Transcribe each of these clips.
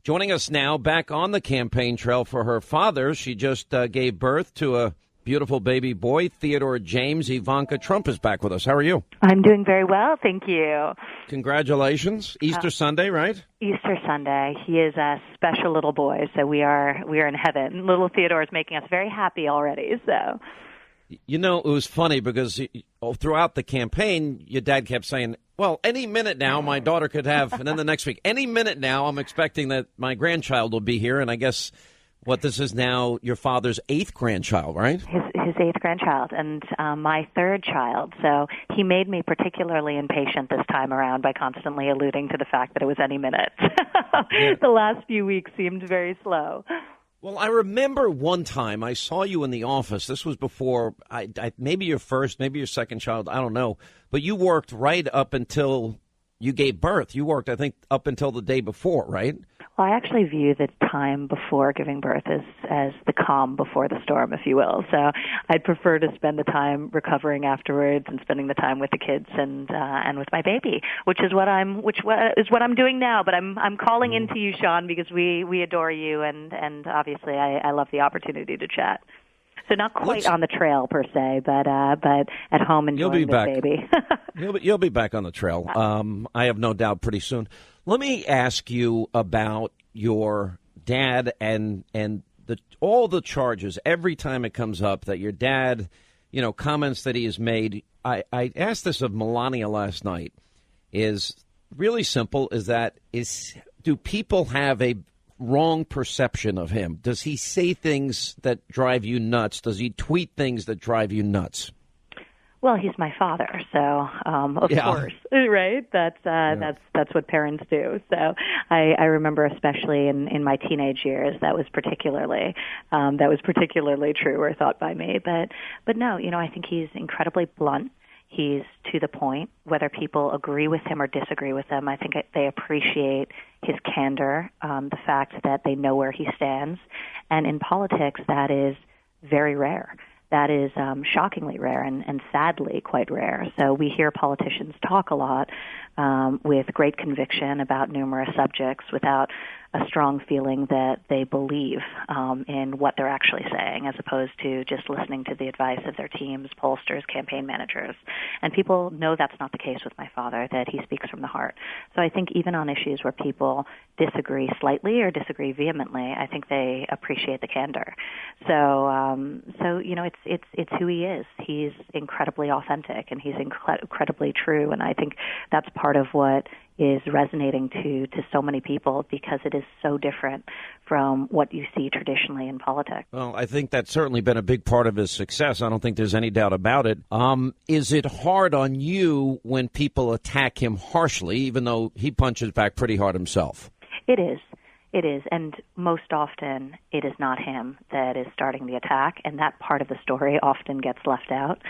Joining us now, back on the campaign trail for her father. She just gave birth to a beautiful baby boy, Theodore James. Ivanka Trump is back with us. How are you? I'm doing very well, thank you. Congratulations. Easter Sunday, right? Easter Sunday. He is a special little boy, so we are in heaven. Little Theodore is making us very happy already. So, you know, it was funny because throughout the campaign, your dad kept saying, well, any minute now my daughter could have, and then the next week, any minute now I'm expecting that my grandchild will be here. And I guess this is now your father's 8th grandchild, right? His 8th grandchild and my 3rd child. So he made me particularly impatient this time around by constantly alluding to the fact that it was any minute. Yeah. The last few weeks seemed very slow. Well, I remember one time I saw you in the office. This was before, maybe your first, maybe your second child, I don't know. But you worked right up until you gave birth. You worked, I think, up until the day before, right? Well, I actually view the time before giving birth as the calm before the storm, if you will. So I'd prefer to spend the time recovering afterwards and spending the time with the kids and with my baby, which is what I'm doing now. But I'm calling into you, Sean, because we adore you, and obviously I love the opportunity to chat. So not quite on the trail per se, but at home enjoying the baby. You'll be back on the trail. I have no doubt pretty soon. Let me ask you about your dad and all the charges. Every time it comes up that your dad, comments that he has made. I asked this of Melania last night. Is really simple. Do people have a wrong perception of him? Does he say things that drive you nuts? Does he tweet things that drive you nuts? Well, he's my father, so of course, right? That's what parents do. So I remember, especially in my teenage years, that was particularly true or thought by me. But no, I think he's incredibly blunt. He's to the point. Whether people agree with him or disagree with him, I think they appreciate his candor, the fact that they know where he stands, and in politics, that is very rare. That is shockingly rare and sadly quite rare. So we hear politicians talk a lot with great conviction about numerous subjects without a strong feeling that they believe in what they're actually saying, as opposed to just listening to the advice of their teams, pollsters, campaign managers. And people know that's not the case with my father, that he speaks from the heart. So I think even on issues where people disagree slightly or disagree vehemently, I think they appreciate the candor. So it's who he is. He's incredibly authentic and he's incredibly true. And I think that's part of what is resonating to so many people, because it is so different from what you see traditionally in politics. Well, I think that's certainly been a big part of his success. I don't think there's any doubt about it. Is it hard on you when people attack him harshly, even though he punches back pretty hard himself? It is. It is, and most often it is not him that is starting the attack, and that part of the story often gets left out.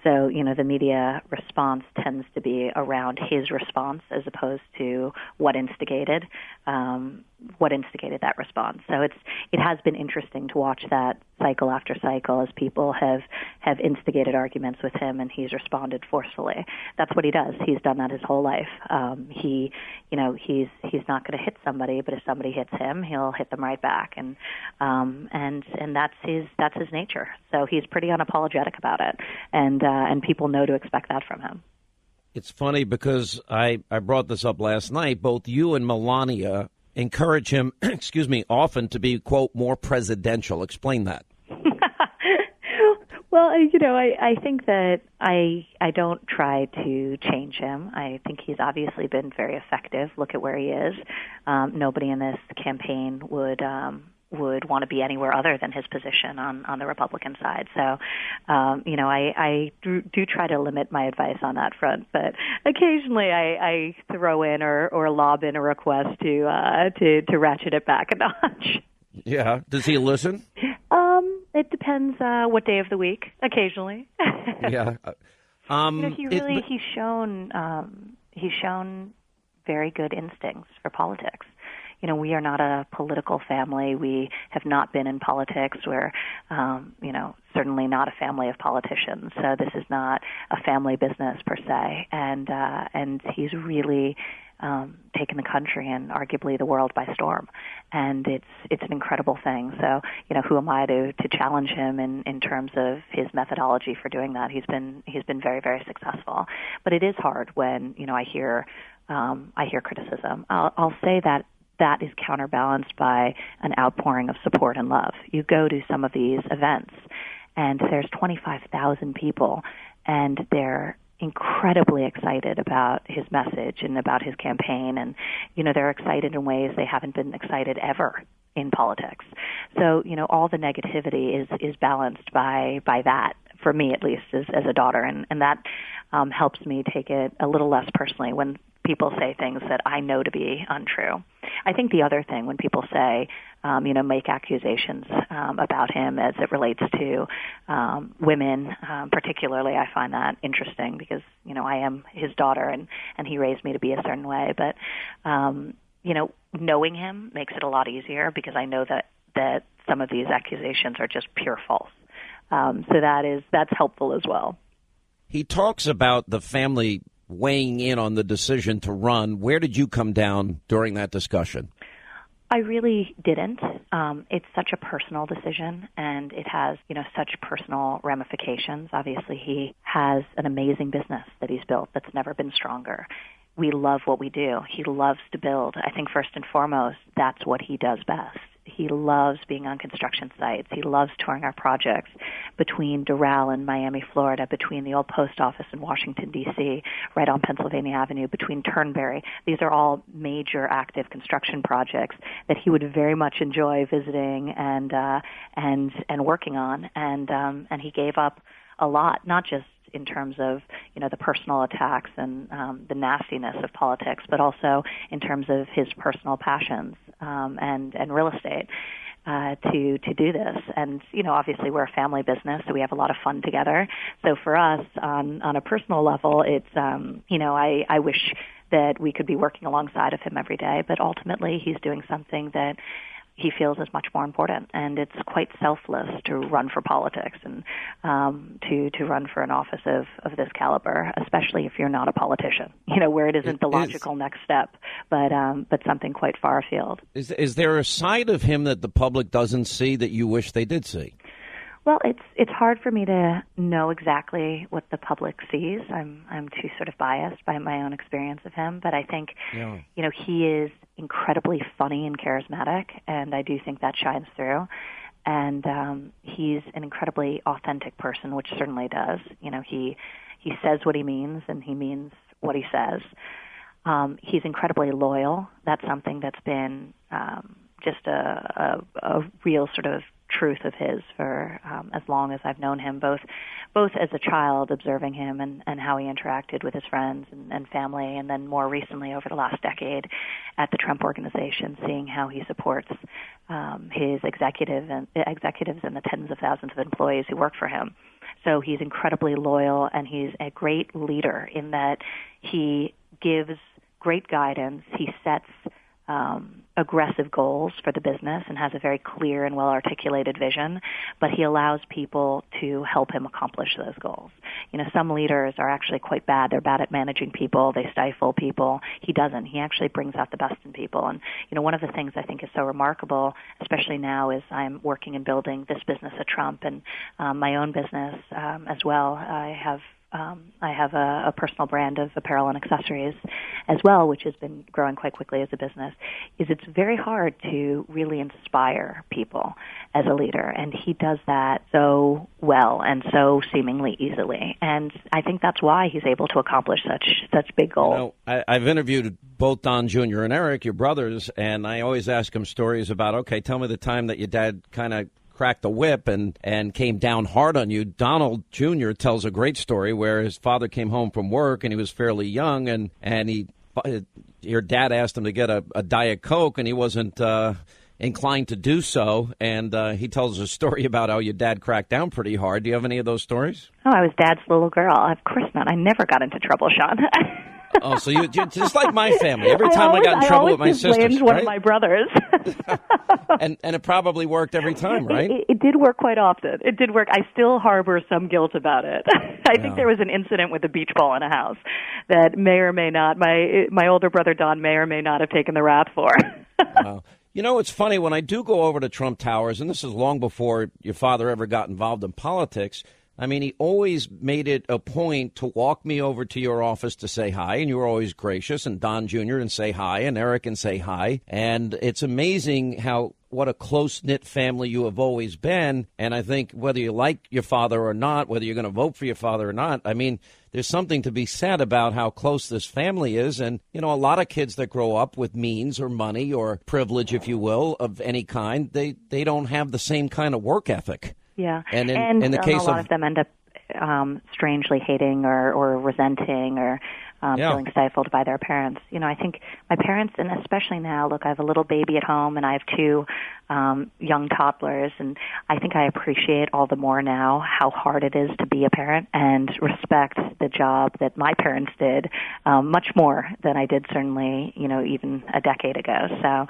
So, the media response tends to be around his response as opposed to what instigated that response. So it has been interesting to watch that cycle after cycle as people have instigated arguments with him and he's responded forcefully. That's what he does. He's done that his whole life. He's not going to hit somebody, but if somebody hits him, he'll hit them right back, and that's his nature. So he's pretty unapologetic about it, and people know to expect that from him. It's funny because I brought this up last night. Both you and Melania encourage him, often to be, quote, more presidential. Explain that. Well, I think that I don't try to change him. I think he's obviously been very effective. Look at where he is. Nobody in this campaign would want to be anywhere other than his position on the Republican side. So, I do try to limit my advice on that front, but occasionally I throw in or lob in a request to ratchet it back a notch. Yeah. Does he listen? It depends what day of the week. Occasionally. Yeah. He's shown very good instincts for politics. We are not a political family. We have not been in politics. We're, certainly not a family of politicians. So this is not a family business per se. And he's really taken the country and arguably the world by storm. And it's an incredible thing. So, who am I to challenge him in terms of his methodology for doing that? He's been very, very successful. But it is hard when, I hear criticism. I'll say that is counterbalanced by an outpouring of support and love. You go to some of these events, and there's 25,000 people, and they're incredibly excited about his message and about his campaign, and they're excited in ways they haven't been excited ever in politics. So all the negativity is balanced by that, for me at least, as a daughter, and that helps me take it a little less personally when people say things that I know to be untrue. I think the other thing, when people say, make accusations about him as it relates to women, particularly, I find that interesting because, I am his daughter and he raised me to be a certain way. But, knowing him makes it a lot easier because I know that some of these accusations are just pure false. So that's helpful as well. He talks about the family weighing in on the decision to run. Where did you come down during that discussion? I really didn't. It's such a personal decision, and it has, such personal ramifications. Obviously, he has an amazing business that he's built that's never been stronger. We love what we do. He loves to build. I think first and foremost, that's what he does best. He loves being on construction sites. He loves touring our projects between Doral and Miami, Florida, between the old post office in Washington, D.C., right on Pennsylvania Avenue, between Turnberry. These are all major active construction projects that he would very much enjoy visiting and working on. And he gave up a lot, not just in terms of, the personal attacks and the nastiness of politics, but also in terms of his personal passions and real estate to do this. And, obviously we're a family business, so we have a lot of fun together. So for us, on a personal level, it's, I wish that we could be working alongside of him every day, but ultimately he's doing something that he feels is much more important, and it's quite selfless to run for politics and to run for an office of this caliber, especially if you're not a politician. Where it isn't the logical next step, but something quite far afield. Is there a side of him that the public doesn't see that you wish they did see? Well, it's hard for me to know exactly what the public sees. I'm too sort of biased by my own experience of him, but I think he is incredibly funny and charismatic, and I do think that shines through. And he's an incredibly authentic person, which certainly does. He says what he means, and he means what he says. He's incredibly loyal. That's something that's been just a real sort of truth of his for as long as I've known him, both as a child observing him and how he interacted with his friends and family, and then more recently over the last decade at the Trump Organization, seeing how he supports his executives and the tens of thousands of employees who work for him. So he's incredibly loyal, and he's a great leader in that he gives great guidance. He sets aggressive goals for the business and has a very clear and well-articulated vision, but he allows people to help him accomplish those goals. Some leaders are actually quite bad. They're bad at managing people. They stifle people. He doesn't. He actually brings out the best in people. And, one of the things I think is so remarkable, especially now, is I'm working and building this business at Trump and my own business as well. I have a personal brand of apparel and accessories as well, which has been growing quite quickly as a business. It's very hard to really inspire people as a leader, and he does that so well and so seemingly easily. And I think that's why he's able to accomplish such big goals. I've interviewed both Don Jr. and Eric, your brothers, and I always ask them stories about, okay, tell me the time that your dad kind of cracked the whip and came down hard on you. Donald Jr. tells a great story where his father came home from work and he was fairly young, and your dad asked him to get a Diet Coke, and he wasn't inclined to do so. And he tells a story about how your dad cracked down pretty hard. Do you have any of those stories? Oh, I was Dad's little girl. Of course not. I never got into trouble, Sean. Oh, so you're just like my family. Every time I got in trouble with my sisters, blamed one of my brothers. and it probably worked every time, right? It did work quite often. It did work. I still harbor some guilt about it. I think there was an incident with a beach ball in a house that may or may not, my older brother Don may or may not have taken the rap for. Wow. You know, it's funny, when I do go over to Trump Towers, and this is long before your father ever got involved in politics, I mean, he always made it a point to walk me over to your office to say hi, and you were always gracious, and Don Jr. and say hi, and Eric and say hi. And it's amazing what a close-knit family you have always been. And I think whether you like your father or not, whether you're going to vote for your father or not, I mean, there's something to be said about how close this family is. And, you know, a lot of kids that grow up with means or money or privilege, if you will, of any kind, they don't have the same kind of work ethic. Yeah, and in the case a lot of them end up strangely hating or resenting or feeling stifled by their parents. You know, I think my parents, and especially now, look, I have a little baby at home and I have two young toddlers, and I think I appreciate all the more now how hard it is to be a parent and respect the job that my parents did much more than I did certainly, you know, even a decade ago. So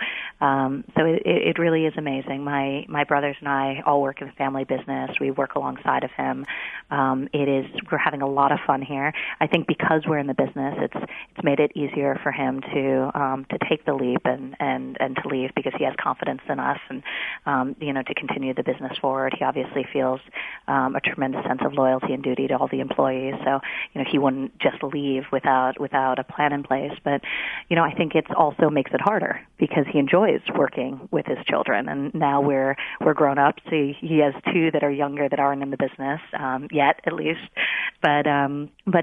it really is amazing. My brothers and I all work in the family business. We work alongside of him. We're having a lot of fun here. I think because we're in the business, it's made it easier for him to take the leap and to leave, because he has confidence in us and you know, to continue the business forward. He obviously feels a tremendous sense of loyalty and duty to all the employees. So, you know, he wouldn't just leave without a plan in place. But, you know, I think it also makes it harder because he enjoys working with his children, and now we're grown up. So he has two that are younger that aren't in the business yet, at least. But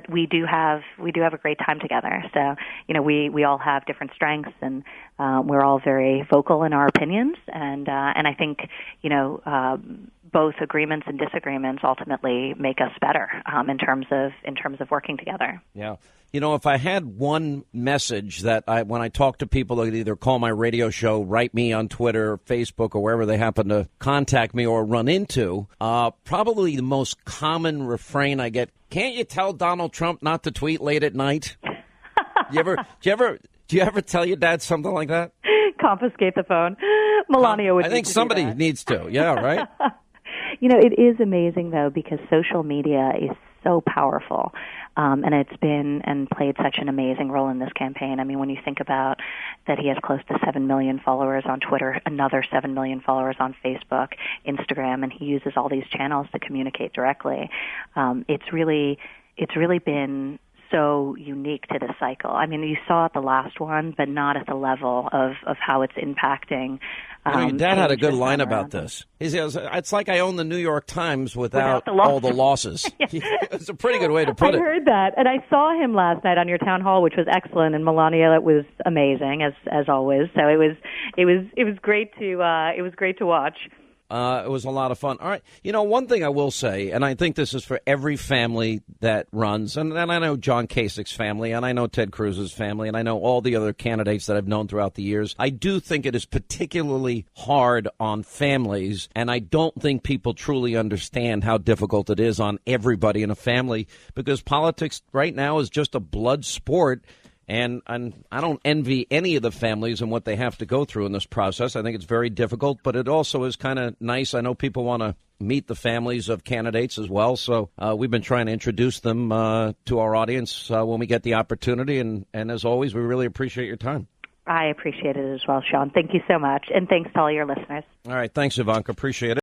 we do have a great time together. So, you know, we all have different strengths, and we're all very vocal in our opinions, and I think, you know, both agreements and disagreements ultimately make us better in terms of working together. Yeah. You know, if I had one message that when I talk to people that either call my radio show, write me on Twitter, Facebook, or wherever they happen to contact me or run into, probably the most common refrain I get: can't you tell Donald Trump not to tweet late at night? Do you ever tell your dad something like that? Confiscate the phone. Melania would. I think somebody needs to. Yeah, right. You know, it is amazing though, because social media is so powerful. And it's been and played such an amazing role in this campaign. I mean, when you think about that, he has close to 7 million followers on Twitter, another 7 million followers on Facebook, Instagram, and he uses all these channels to communicate directly. It's really been so unique to this cycle. I mean, you saw it the last one, but not at the level of how it's impacting. You know, your dad had a good line about this. He says, it's like I own the New York Times without all the losses. It's a pretty good way to put it. I heard that, and I saw him last night on your town hall, which was excellent, and Melania was amazing as always. So it was great to watch. It was a lot of fun. All right. You know, one thing I will say, and I think this is for every family that runs, and I know John Kasich's family, and I know Ted Cruz's family, and I know all the other candidates that I've known throughout the years. I do think it is particularly hard on families, and I don't think people truly understand how difficult it is on everybody in a family, because politics right now is just a blood sport. And I don't envy any of the families and what they have to go through in this process. I think it's very difficult, but it also is kind of nice. I know people want to meet the families of candidates as well. So we've been trying to introduce them to our audience when we get the opportunity. And as always, we really appreciate your time. I appreciate it as well, Sean. Thank you so much. And thanks to all your listeners. All right. Thanks, Ivanka. Appreciate it.